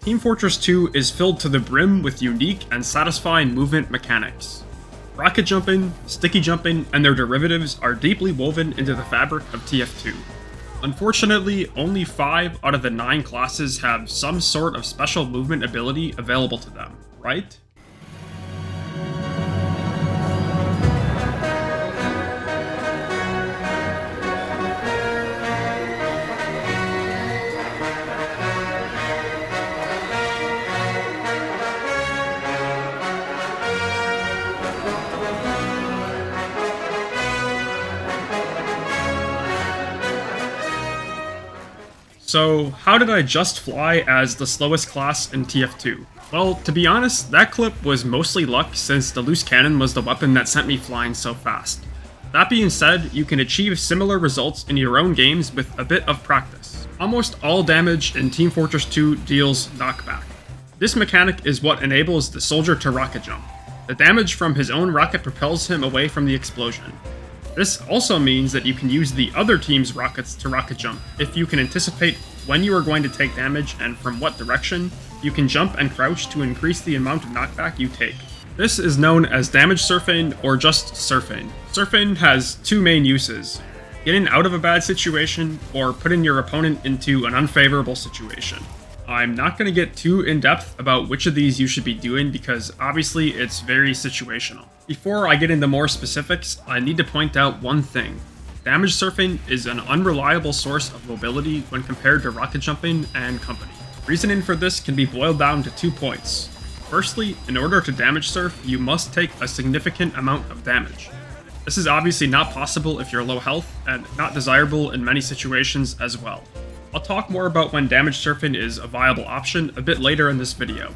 Team Fortress 2 is filled to the brim with unique and satisfying movement mechanics. Rocket jumping, sticky jumping, and their derivatives are deeply woven into the fabric of TF2. Unfortunately, only 5 out of the 9 classes have some sort of special movement ability available to them, right? So, how did I just fly as the slowest class in TF2? Well, to be honest, that clip was mostly luck since the loose cannon was the weapon that sent me flying so fast. That being said, you can achieve similar results in your own games with a bit of practice. Almost all damage in Team Fortress 2 deals knockback. This mechanic is what enables the soldier to rocket jump. The damage from his own rocket propels him away from the explosion. This also means that you can use the other team's rockets to rocket jump. If you can anticipate when you are going to take damage and from what direction, you can jump and crouch to increase the amount of knockback you take. This is known as damage surfing or just surfing. Surfing has 2 main uses: getting out of a bad situation or putting your opponent into an unfavorable situation. I'm not going to get too in-depth about which of these you should be doing because obviously it's very situational. Before I get into more specifics, I need to point out one thing. Damage surfing is an unreliable source of mobility when compared to rocket jumping and company. Reasoning for this can be boiled down to 2 points. Firstly, in order to damage surf, you must take a significant amount of damage. This is obviously not possible if you're low health, and not desirable in many situations as well. I'll talk more about when damage surfing is a viable option a bit later in this video.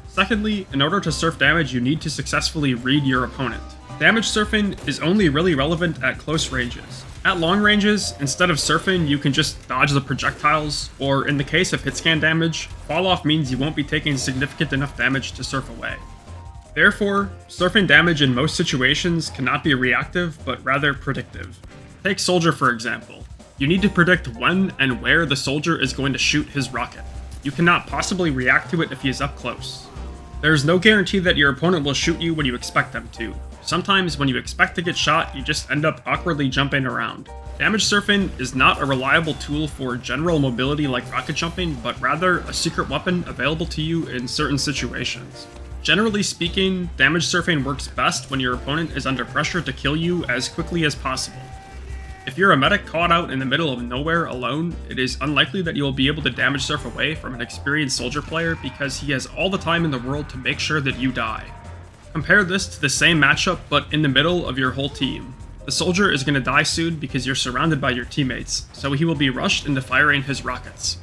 Secondly, in order to surf damage, you need to successfully read your opponent. Damage surfing is only really relevant at close ranges. At long ranges, instead of surfing, you can just dodge the projectiles, or in the case of hit scan damage, fall off means you won't be taking significant enough damage to surf away. Therefore, surfing damage in most situations cannot be reactive, but rather predictive. Take Soldier for example. You need to predict when and where the soldier is going to shoot his rocket. You cannot possibly react to it if he is up close. There is no guarantee that your opponent will shoot you when you expect them to. Sometimes when you expect to get shot, you just end up awkwardly jumping around. Damage surfing is not a reliable tool for general mobility like rocket jumping, but rather a secret weapon available to you in certain situations. Generally speaking, damage surfing works best when your opponent is under pressure to kill you as quickly as possible. If you're a medic caught out in the middle of nowhere alone, it is unlikely that you will be able to damage surf away from an experienced soldier player because he has all the time in the world to make sure that you die. Compare this to the same matchup but in the middle of your whole team. The soldier is going to die soon because you're surrounded by your teammates, so he will be rushed into firing his rockets.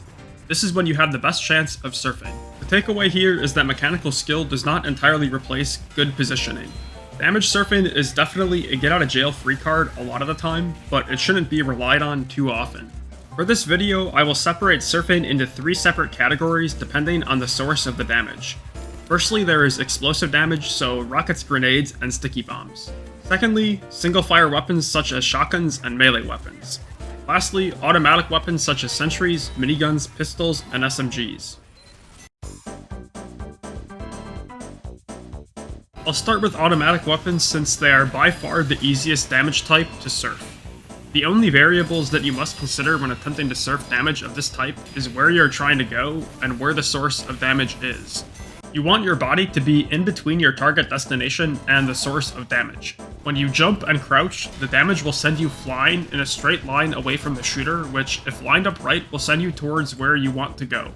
This is when you have the best chance of surfing. The takeaway here is that mechanical skill does not entirely replace good positioning. Damage surfing is definitely a get-out-of-jail-free card a lot of the time, but it shouldn't be relied on too often. For this video, I will separate surfing into 3 separate categories depending on the source of the damage. Firstly, there is explosive damage, so rockets, grenades, and sticky bombs. Secondly, single-fire weapons such as shotguns and melee weapons. Lastly, automatic weapons such as sentries, miniguns, pistols, and SMGs. I'll start with automatic weapons since they are by far the easiest damage type to surf. The only variables that you must consider when attempting to surf damage of this type is where you're trying to go and where the source of damage is. You want your body to be in between your target destination and the source of damage. When you jump and crouch, the damage will send you flying in a straight line away from the shooter, which, if lined up right, will send you towards where you want to go.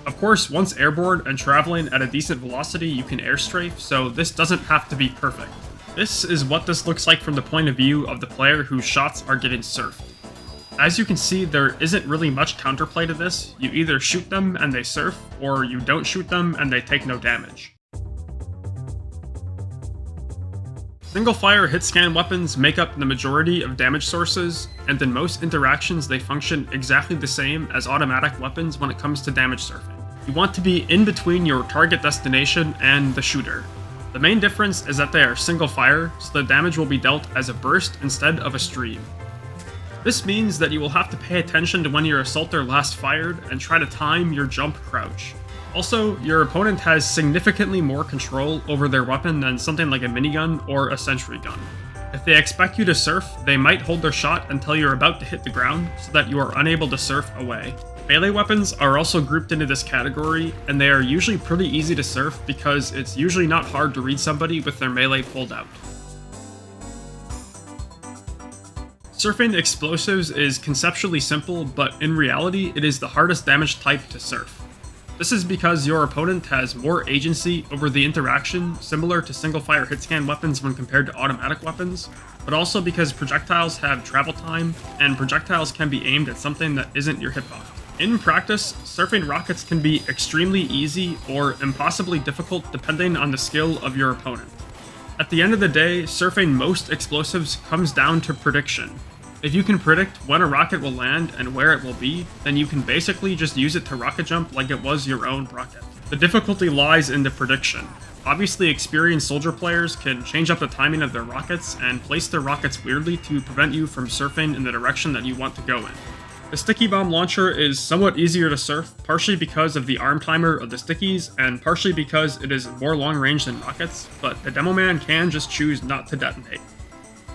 Of course, once airborne and traveling at a decent velocity, you can airstrafe, so this doesn't have to be perfect. This is what this looks like from the point of view of the player whose shots are getting surfed. As you can see, there isn't really much counterplay to this. You either shoot them and they surf, or you don't shoot them and they take no damage. Single-fire hit-scan weapons make up the majority of damage sources, and in most interactions they function exactly the same as automatic weapons when it comes to damage surfing. You want to be in between your target destination and the shooter. The main difference is that they are single-fire, so the damage will be dealt as a burst instead of a stream. This means that you will have to pay attention to when your assaulter last fired and try to time your jump crouch. Also, your opponent has significantly more control over their weapon than something like a minigun or a sentry gun. If they expect you to surf, they might hold their shot until you're about to hit the ground so that you are unable to surf away. Melee weapons are also grouped into this category, and they are usually pretty easy to surf because it's usually not hard to read somebody with their melee pulled out. Surfing explosives is conceptually simple, but in reality it is the hardest damage type to surf. This is because your opponent has more agency over the interaction, similar to single-fire hitscan weapons when compared to automatic weapons, but also because projectiles have travel time, and projectiles can be aimed at something that isn't your hitbox. In practice, surfing rockets can be extremely easy or impossibly difficult depending on the skill of your opponent. At the end of the day, surfing most explosives comes down to prediction. If you can predict when a rocket will land and where it will be, then you can basically just use it to rocket jump like it was your own rocket. The difficulty lies in the prediction. Obviously, experienced soldier players can change up the timing of their rockets and place their rockets weirdly to prevent you from surfing in the direction that you want to go in. The sticky bomb launcher is somewhat easier to surf, partially because of the arm timer of the stickies, and partially because it is more long range than rockets, but the Demoman can just choose not to detonate.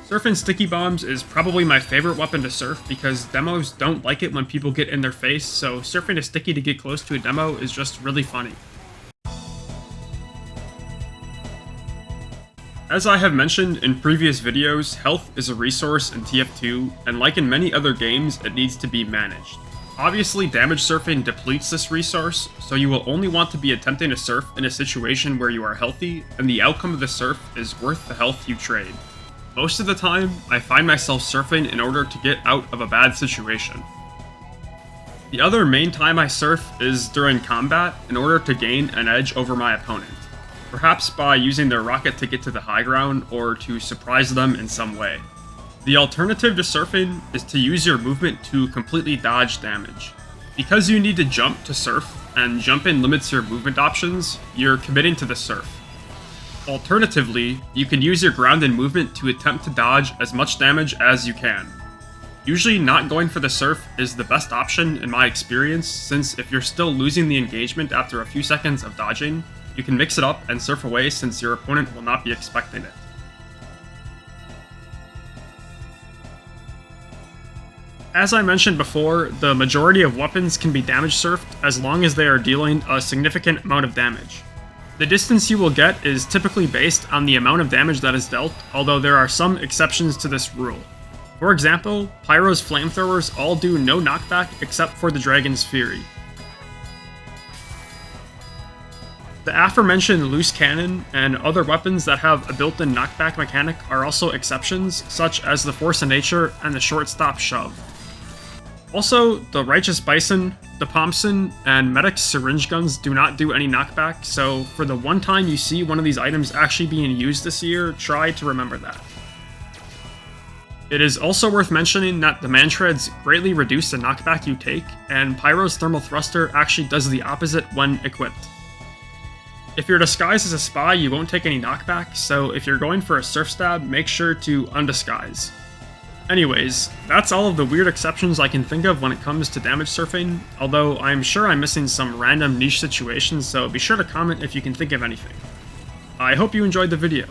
Surfing sticky bombs is probably my favorite weapon to surf because demos don't like it when people get in their face, so surfing a sticky to get close to a demo is just really funny. As I have mentioned in previous videos, health is a resource in TF2, and like in many other games, it needs to be managed. Obviously, damage surfing depletes this resource, so you will only want to be attempting to surf in a situation where you are healthy, and the outcome of the surf is worth the health you trade. Most of the time, I find myself surfing in order to get out of a bad situation. The other main time I surf is during combat in order to gain an edge over my opponent, perhaps by using their rocket to get to the high ground or to surprise them in some way. The alternative to surfing is to use your movement to completely dodge damage. Because you need to jump to surf, and jumping limits your movement options, you're committing to the surf. Alternatively, you can use your ground and movement to attempt to dodge as much damage as you can. Usually not going for the surf is the best option in my experience, since if you're still losing the engagement after a few seconds of dodging, you can mix it up and surf away since your opponent will not be expecting it. As I mentioned before, the majority of weapons can be damage surfed as long as they are dealing a significant amount of damage. The distance you will get is typically based on the amount of damage that is dealt, although there are some exceptions to this rule. For example, Pyro's flamethrowers all do no knockback except for the Dragon's Fury. The aforementioned loose cannon and other weapons that have a built-in knockback mechanic are also exceptions, such as the Force of Nature and the Short-Stop Shove. Also, the Righteous Bison, the Thompson, and Medic's syringe guns do not do any knockback, so for the one time you see one of these items actually being used this year, try to remember that. It is also worth mentioning that the Mantreads greatly reduce the knockback you take, and Pyro's Thermal Thruster actually does the opposite when equipped. If you're disguised as a spy, you won't take any knockback, so if you're going for a surf stab, make sure to undisguise. Anyways, that's all of the weird exceptions I can think of when it comes to damage surfing, although I'm sure I'm missing some random niche situations, so be sure to comment if you can think of anything. I hope you enjoyed the video.